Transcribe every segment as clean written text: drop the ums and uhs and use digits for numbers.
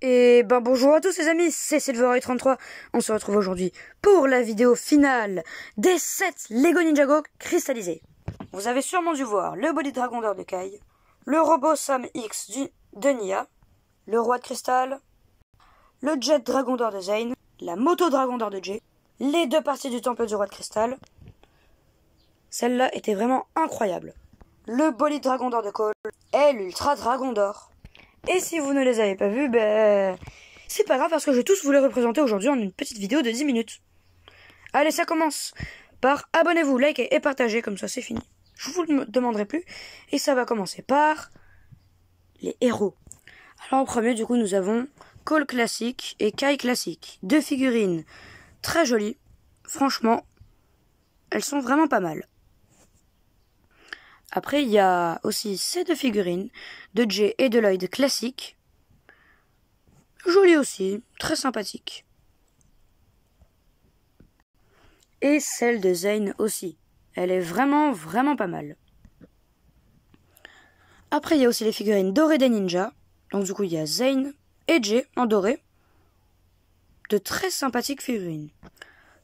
Et ben bonjour à tous les amis, c'est Silverboy33. On se retrouve aujourd'hui pour la vidéo finale des 7 Lego Ninjago cristallisés. Vous avez sûrement dû voir le body dragon d'or de Kai, le robot Sam X de Nia, le roi de cristal, le jet dragon d'or de Zane, la moto dragon d'or de Jay, les deux parties du temple du roi de cristal. Celle-là était vraiment incroyable. Le bolide dragon d'or de Cole et l'ultra dragon d'or. Et si vous ne les avez pas vus, c'est pas grave parce que je vais tous vous les représenter aujourd'hui en une petite vidéo de 10 minutes. Allez, ça commence par abonnez-vous, likez et partagez, comme ça c'est fini. Je vous le demanderai plus. Et ça va commencer par les héros. Alors en premier, du coup, nous avons Cole classique et Kai classique. Deux figurines très jolies. Franchement, elles sont vraiment pas mal. Après, il y a aussi ces deux figurines de Jay et de Lloyd classiques. Jolies aussi, très sympathiques. Et celle de Zane aussi. Elle est vraiment pas mal. Après, il y a aussi les figurines dorées des ninjas. Donc du coup, il y a Zane et Jay en doré. De très sympathiques figurines.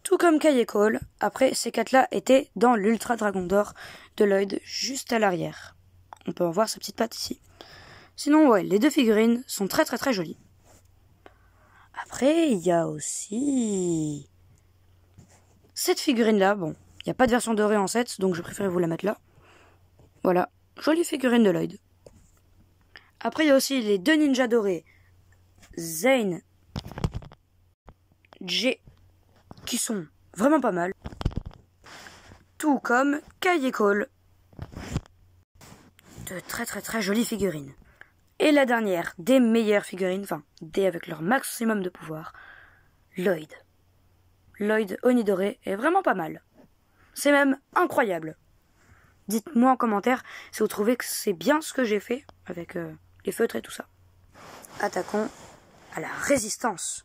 Tout comme Kai et Cole, après ces 4-là étaient dans l'Ultra Dragon d'Or de Lloyd juste à l'arrière. On peut en voir sa petite patte ici. Sinon, ouais, les deux figurines sont très jolies. Après, il y a aussi cette figurine-là. Bon, il n'y a pas de version dorée en 7, donc je préfère vous la mettre là. Voilà, jolie figurine de Lloyd. Après, il y a aussi les deux ninjas dorés, Zane, Jay, qui sont vraiment pas mal. Tout comme Kai et Cole. De très jolies figurines. Et la dernière, des meilleures figurines, enfin, des avec leur maximum de pouvoir, Lloyd. Lloyd Oni doré est vraiment pas mal. C'est même incroyable. Dites-moi en commentaire si vous trouvez que c'est bien ce que j'ai fait avec les feutres et tout ça. Attaquons à la résistance.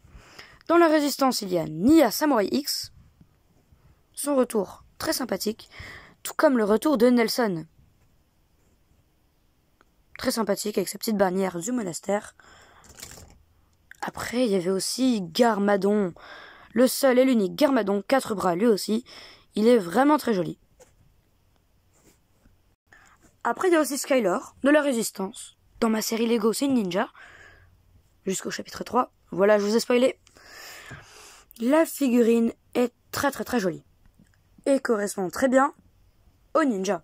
Dans la résistance, il y a Nia Samurai X. Son retour très sympathique, tout comme le retour de Nelson. Très sympathique avec ses petites bannières du monastère. Après, il y avait aussi Garmadon. Le seul et l'unique Garmadon, 4 bras lui aussi. Il est vraiment très joli. Après, il y a aussi Skylar, de la Résistance. Dans ma série Lego, c'est une ninja. Jusqu'au chapitre 3. Voilà, je vous ai spoilé. La figurine est très jolie. Et correspond très bien aux ninjas.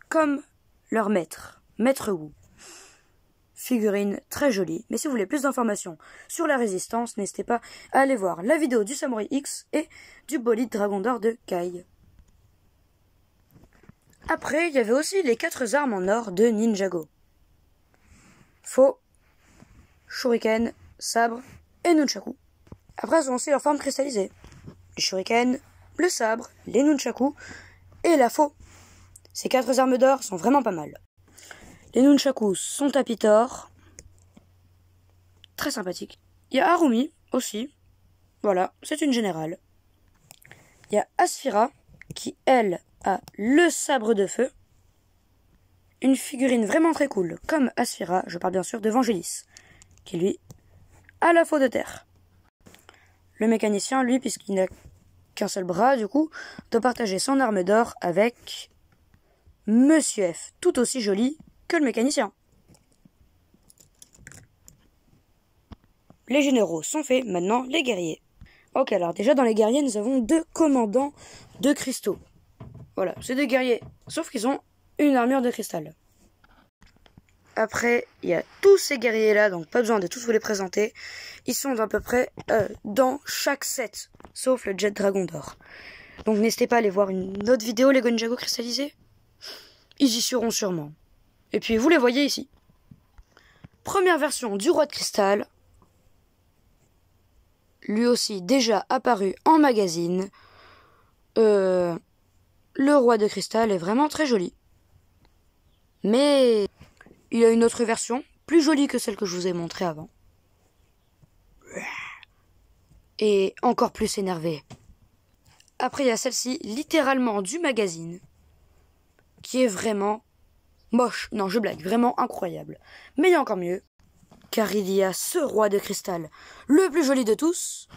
Comme leur maître, Maître Wu. Figurine très jolie. Mais si vous voulez plus d'informations sur la résistance, n'hésitez pas à aller voir la vidéo du Samurai X et du bolide dragon d'or de Kai. Après, il y avait aussi les 4 armes en or de Ninjago. Faux, shuriken, sabre et nunchaku. Après, elles ont aussi leur forme cristallisée. Les shuriken, le sabre, les nunchaku et la faux. Ces 4 armes d'or sont vraiment pas mal. Les nunchaku sont à Pitor. Très sympathique. Il y a Harumi aussi. Voilà, c'est une générale. Il y a Asphira qui, elle, a le sabre de feu. Une figurine vraiment très cool. Comme Asphira, je parle bien sûr de Vangelis, qui lui a la faux de terre. Le mécanicien, lui, puisqu'il n'a qu'un seul bras, du coup, doit partager son arme d'or avec Monsieur F, tout aussi joli que le mécanicien. Les généraux sont faits, maintenant les guerriers. Ok, alors déjà dans les guerriers, nous avons 2 commandants de cristaux. Voilà, c'est des guerriers, sauf qu'ils ont une armure de cristal. Après, il y a tous ces guerriers-là, donc pas besoin de tous vous les présenter. Ils sont à peu près dans chaque set, sauf le jet dragon d'or. Donc n'hésitez pas à aller voir une autre vidéo Lego Ninjago cristallisé. Ils y seront sûrement. Et puis vous les voyez ici. Première version du roi de cristal. Lui aussi déjà apparu en magazine. Le roi de cristal est vraiment très joli. Mais il y a une autre version, plus jolie que celle que je vous ai montrée avant. Et encore plus énervée. Après, il y a celle-ci, littéralement du magazine, qui est vraiment moche. Non, je blague, vraiment incroyable. Mais il y a encore mieux. car il y a ce roi de cristal, le plus joli de tous.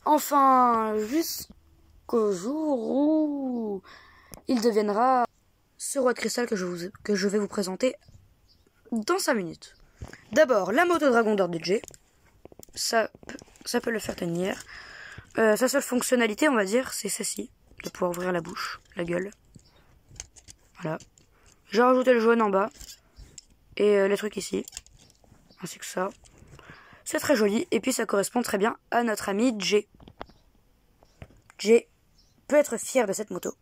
Enfin, jusqu'au jour où il deviendra ce roi de cristal que je vais vous présenter dans 5 minutes. D'abord, la moto Dragon d'or de Jay. Ça peut le faire tenir. Sa seule fonctionnalité, on va dire, c'est celle-ci, de pouvoir ouvrir la bouche, la gueule. Voilà. J'ai rajouté le jaune en bas et les trucs ici, ainsi que ça. C'est très joli et puis ça correspond très bien à notre ami Jay. Jay peut être fier de cette moto.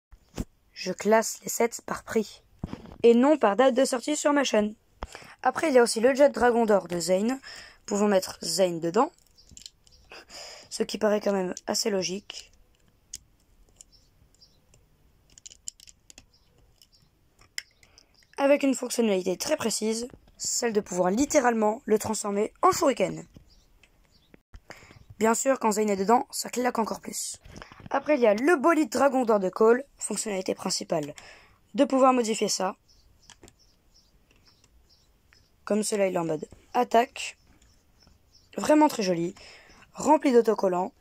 Je classe les sets par prix et non par date de sortie sur ma chaîne. Après, il y a aussi le Jet Dragon d'or de Zane. Pouvons mettre Zane dedans, ce qui paraît quand même assez logique. Avec une fonctionnalité très précise, celle de pouvoir littéralement le transformer en shuriken. Bien sûr, quand Zane est dedans, ça claque encore plus. Après, il y a le bolide Dragon d'or de Cole, fonctionnalité principale, de pouvoir modifier ça. Comme cela, il est en mode attaque. Vraiment très joli. Rempli d'autocollants.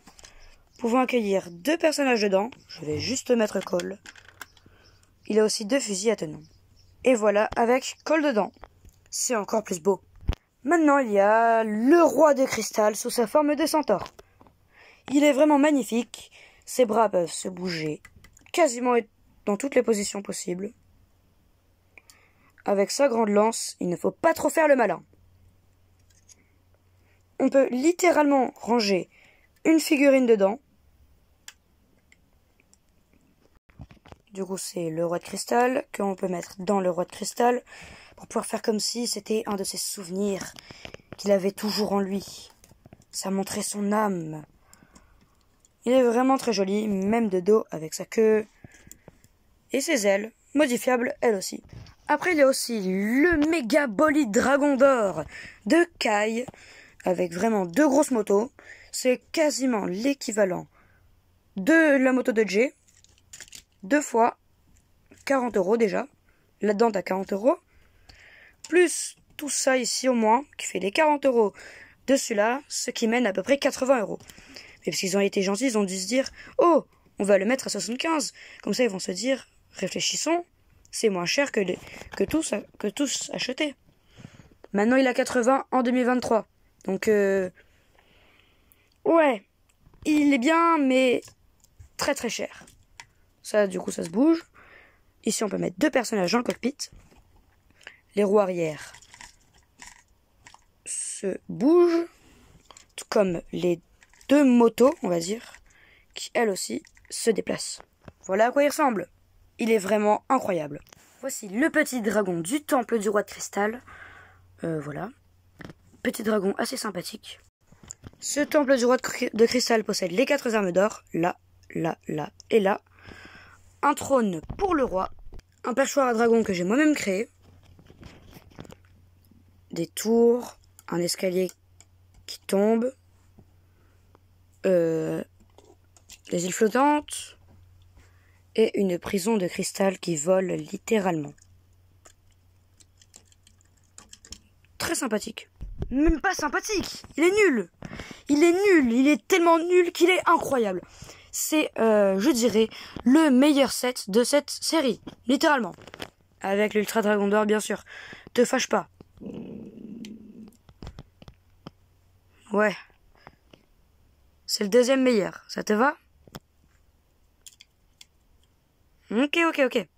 Pouvant accueillir 2 personnages dedans. Je vais juste mettre Cole. Il a aussi 2 fusils à tenon. Et voilà, avec Cole dedans. C'est encore plus beau. Maintenant, il y a le roi de cristal sous sa forme de centaure. Il est vraiment magnifique. Ses bras peuvent se bouger quasiment dans toutes les positions possibles. Avec sa grande lance, il ne faut pas trop faire le malin. On peut littéralement ranger une figurine dedans. Du coup, c'est le roi de cristal qu'on peut mettre dans le roi de cristal pour pouvoir faire comme si c'était un de ses souvenirs qu'il avait toujours en lui. Ça montrait son âme. Il est vraiment très joli, même de dos avec sa queue et ses ailes, modifiables elles aussi. Après, il y a aussi le méga bolide Dragon d'or de Kai, avec vraiment 2 grosses motos. C'est quasiment l'équivalent de la moto de Jay. 2 fois 40 € déjà. Là-dedans, t'as 40 €. Plus tout ça ici au moins, qui fait les 40 € de celui-là, ce qui mène à peu près 80 €. Mais parce qu'ils ont été gentils, ils ont dû se dire « Oh, on va le mettre à 75 ». Comme ça, ils vont se dire « Réfléchissons, c'est moins cher que tous achetés ». Maintenant, il a 80 en 2023. Donc, ouais, il est bien, mais très très cher. Ça, du coup, ça se bouge. Ici, on peut mettre 2 personnages dans le cockpit. Les roues arrière se bougent, tout comme les 2 motos, on va dire, qui elles aussi se déplacent. Voilà à quoi il ressemble. Il est vraiment incroyable. Voici le petit dragon du temple du roi de cristal. Voilà. Petit dragon assez sympathique. Ce temple du roi de cristal possède les 4 armes d'or. Là, là, là et là. Un trône pour le roi. Un perchoir à dragon que j'ai moi-même créé. Des tours. Un escalier qui tombe. Des îles flottantes. Et une prison de cristal qui vole littéralement. Très sympathique. Même pas sympathique, il est nul. Il est nul, il est tellement nul qu'il est incroyable. C'est, je dirais, le meilleur set de cette série, littéralement. Avec l'Ultra Dragon d'or, bien sûr. Te fâche pas. Ouais. C'est le 2e meilleur, ça te va? Ok. Et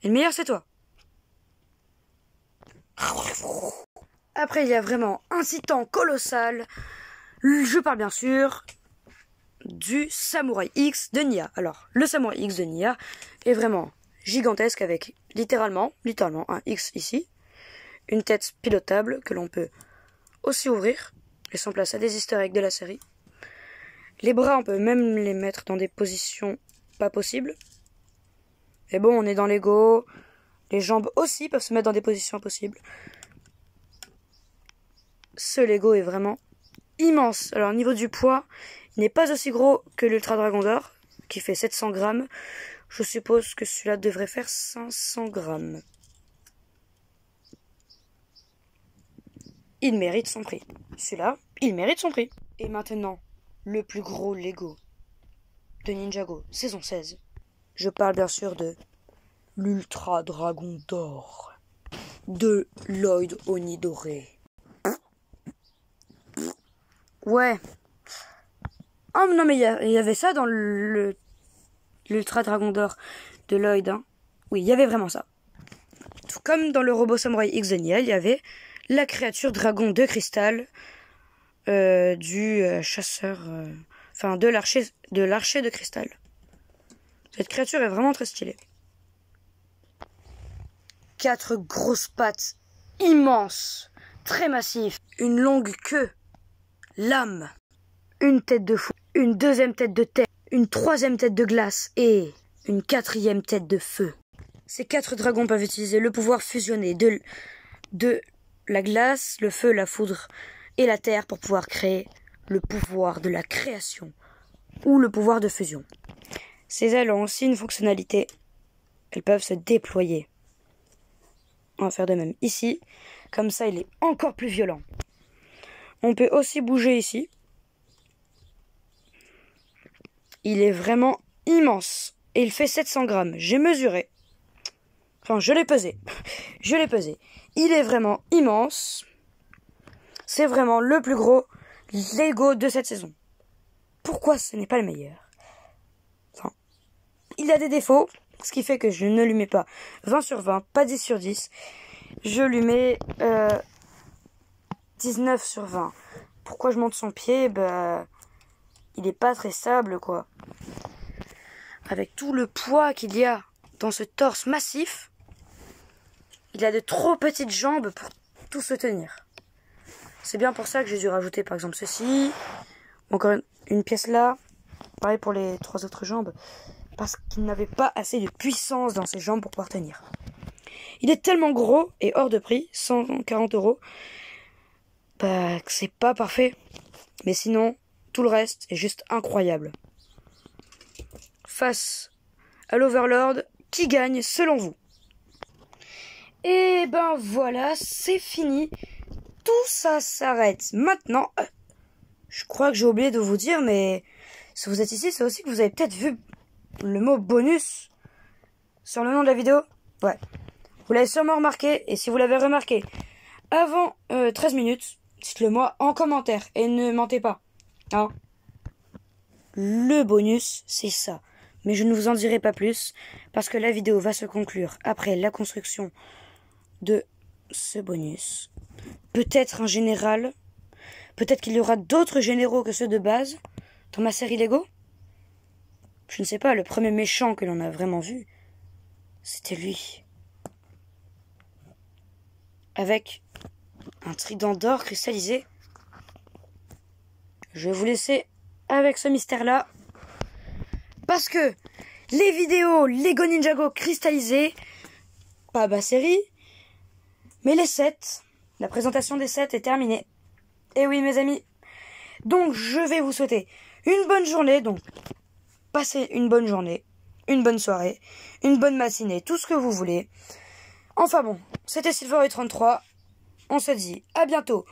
le meilleur, c'est toi. Après, il y a vraiment un titan colossal. Je parle bien sûr du Samouraï X de Nia. Alors, le Samouraï X de Nia est vraiment gigantesque avec littéralement un X ici. Une tête pilotable que l'on peut aussi ouvrir. Laissant place à des easter eggs de la série. Les bras, on peut même les mettre dans des positions pas possibles. Et bon, on est dans Lego. Les jambes aussi peuvent se mettre dans des positions impossibles. Ce Lego est vraiment immense. Alors, au niveau du poids, il n'est pas aussi gros que l'Ultra Dragon d'or, qui fait 700 grammes. Je suppose que celui-là devrait faire 500 grammes. il mérite son prix. Celui-là, il mérite son prix. Et maintenant, le plus gros Lego de Ninjago, saison 16. Je parle bien sûr de l'Ultra Dragon d'Or de Lloyd Oni doré. Ouais. Oh non mais il y avait ça dans l'Ultra Dragon d'Or de Lloyd. Hein. Oui, il y avait vraiment ça. Tout comme dans le robot samouraï X Daniel, il y avait la créature dragon de cristal du chasseur... Enfin, de l'archer de cristal. Cette créature est vraiment très stylée. 4 grosses pattes immenses, très massives, une longue queue, lame, une tête de fou, une deuxième tête de terre, une troisième tête de glace et une quatrième tête de feu. Ces 4 dragons peuvent utiliser le pouvoir fusionné de la glace, le feu, la foudre et la terre pour pouvoir créer le pouvoir de la création ou le pouvoir de fusion. Ces ailes ont aussi une fonctionnalité. Elles peuvent se déployer. On va faire de même ici. Comme ça, il est encore plus violent. On peut aussi bouger ici. Il est vraiment immense. Et il fait 700 grammes. J'ai mesuré. Enfin, je l'ai pesé. Je l'ai pesé. Il est vraiment immense. C'est vraiment le plus gros Lego de cette saison. Pourquoi ce n'est pas le meilleur? Enfin, il a des défauts, ce qui fait que je ne lui mets pas 20 sur 20, pas 10 sur 10. Je lui mets 19 sur 20. Pourquoi je monte son pied? Bah, il n'est pas très stable, quoi. Avec tout le poids qu'il y a dans ce torse massif, il a de trop petites jambes pour tout se tenir. C'est bien pour ça que j'ai dû rajouter par exemple ceci, encore une pièce là, pareil pour les 3 autres jambes, parce qu'il n'avait pas assez de puissance dans ses jambes pour pouvoir tenir. Il est tellement gros et hors de prix, 140 €, bah que c'est pas parfait. Mais sinon, tout le reste est juste incroyable. Face à l'Overlord, qui gagne selon vous? Et ben voilà, c'est fini. Tout ça s'arrête maintenant. Je crois que j'ai oublié de vous dire, mais si vous êtes ici, c'est aussi que vous avez peut-être vu le mot bonus sur le nom de la vidéo. Ouais. Vous l'avez sûrement remarqué, et si vous l'avez remarqué avant 13 minutes, dites-le moi en commentaire, et ne mentez pas. Hein? Le bonus, c'est ça. Mais je ne vous en dirai pas plus, parce que la vidéo va se conclure après la construction de ce bonus. Peut-être un général. Peut-être qu'il y aura d'autres généraux que ceux de base dans ma série Lego. Je ne sais pas, le premier méchant que l'on a vraiment vu, c'était lui. Avec un trident d'or cristallisé. Je vais vous laisser avec ce mystère-là. Parce que les vidéos Lego Ninjago cristallisées, pas ma série, mais les sets, la présentation des sets est terminée. Et oui mes amis, donc je vais vous souhaiter une bonne journée, donc passez une bonne journée, une bonne soirée, une bonne matinée, tout ce que vous voulez. Enfin bon, c'était Silveroid33, on se dit à bientôt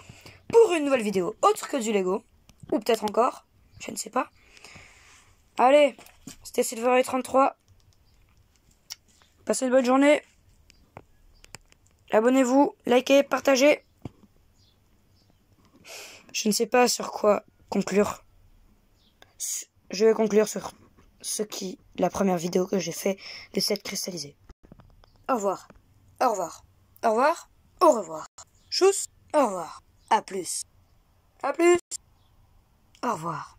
pour une nouvelle vidéo autre que du Lego, ou peut-être encore, je ne sais pas. Allez, c'était Silveroid33, passez une bonne journée, abonnez-vous, likez, partagez. Je ne sais pas sur quoi conclure. Je vais conclure sur la première vidéo que j'ai fait de cette cristallisée. Au revoir. Au revoir. Au revoir. Au revoir. Tchuss. Au revoir. À plus. À plus. Au revoir.